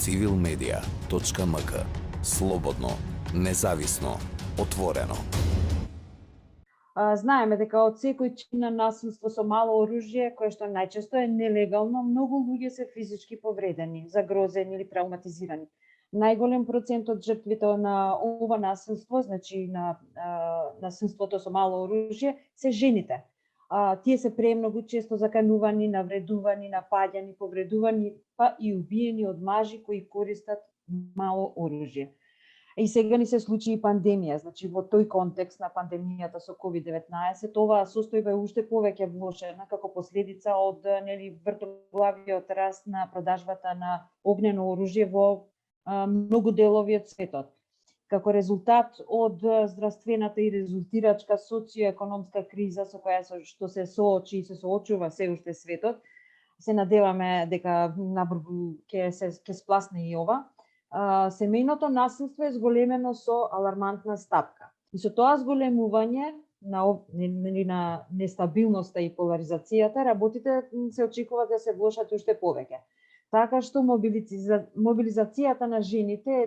civilmedia.mk. Слободно, независно, отворено. Знаеме дека од секој чин на насилство со мало оружје, кое што најчесто е нелегално, многу луѓе се физички повредени, загрозени или травматизирани. Најголем процент од жртвите на ова насилство, значи на насилството со мало оружје, се жените. Тие се премногу често заканувани, навредувани, напаѓани, повредувани, па и убиени од мажи кои користат мало оружје. И сега ни се случи и пандемија, значи во тој контекст на пандемијата со COVID-19, оваа состојба е уште повеќе влошена како последица од вртоглавиот раст на продажбата на огнено оружје во многу делови од светот. Како резултат од здравствената и резултирачка социоекономска криза со која што се соочи и се соочува се уште светот, се надеваме дека набрзо ќе спласне и ова. Семејното насилство е зголемено со алармантна стапка. И со тоа зголемување на нестабилноста и поларизацијата, работите се очекува да се влошат уште повеќе. Така што мобилизацијата на жените е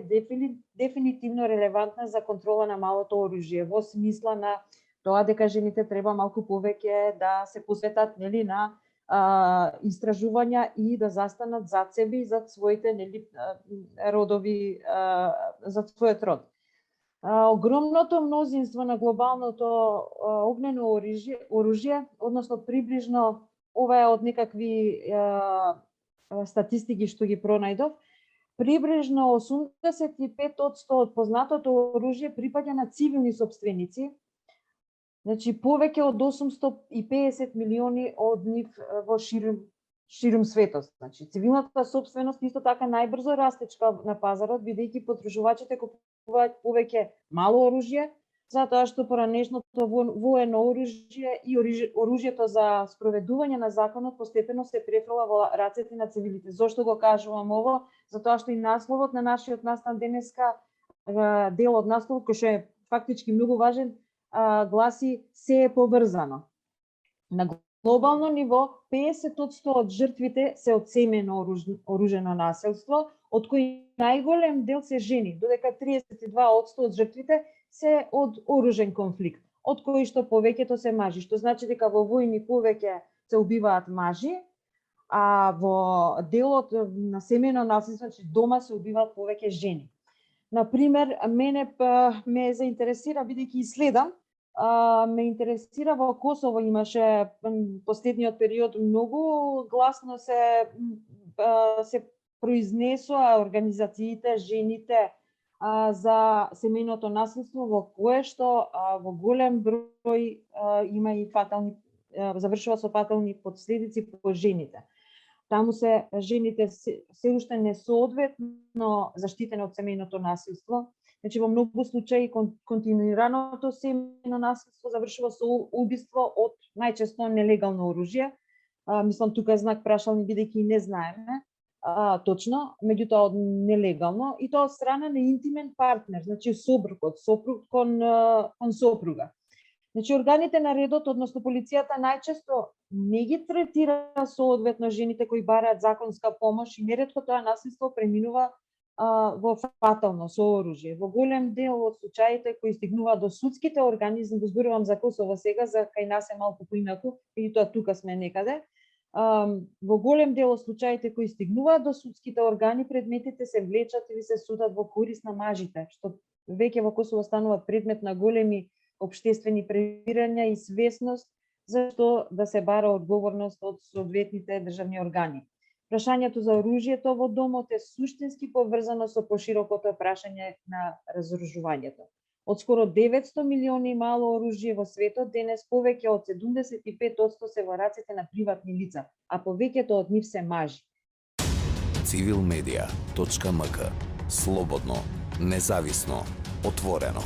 дефинитивно релевантна за контрола на малото оружје, во смисла на тоа дека жените треба малку повеќе да се посветат на истражувања и да застанат зад себе и зад своите родови, зад својот род. Огромното мнозинство на глобалното огнено оружје, односно приближно, ова е од некакви статистики што ги пронајдов, приближно 85% од познатото оружје припаѓа на цивилни сопственици. Значи, повеќе од 850 милиони од нив во ширум светот. Значи, цивилната собственост исто така најбрзо растечка на пазарот, бидејќи потребувачите купуваат повеќе мало оружје, затоа што поранешното воено оружје и оружјето за спроведување на законот постепено се префрла во рацете на цивилите. Зошто го кажувам ово? Затоа што и насловот на нашиот настан денеска, дел од насловот, кој што е фактички многу важен, гласи се е поврзано. На глобално ниво 50% од жртвите се од семејно оружено насилство, од кои најголем дел се жени, додека 32% од жртвите се од оружен конфликт, од кои што повеќето се мажи, што значи дека во војни повеќе се убиваат мажи, а во делот на семејно насилство, значи дома се убиваат повеќе жени. Например, мене ме заинтересира, бидејќи следам, ме интересира во Косово имаше последниот период многу гласно се произнесоа организациите, жените за семејното насилство, во кое што во голем број има и завршува со фатални последици по жените. Таму жените се уште несоодветно заштитени од семејното насилство. Значи, во многу случаи континуираното семејно насилство завршува со убиство од најчесто нелегално оружје. Мислам, тука е знак прашални, бидејќи не знаеме точно, меѓутоа од нелегално, и тоа од страна на интимен партнер, значи сопруг кон сопруга. Значи, органите на редот, односно полицијата, најчесто не ги третира соодветно жените кои бараат законска помош и неретко тоа насилство преминува во фатално со оружје. Во голем дел од случаите кои стигнуваат до судските органи, го зборувам за Косово сега, за кај нас е малку поинаку, и тоа тука сме некаде, во голем дел од случаите кои стигнуваат до судските органи, предметите се влечат или се судат во корист на мажите, што веќе во Косово станува предмет на големи општествени пребирања и свесност зашто да се бара одговорност од соодветните државни органи. Прашањето за оружјето во домот е суштински поврзано со поширокото прашање на разоружувањето. Од скоро 900 милиони мало оружје во светот, денес повеќе од 75% се во рацете на приватни лица, а повеќето од нив се мажи. civilmedia.mk. Слободно, независно, отворено.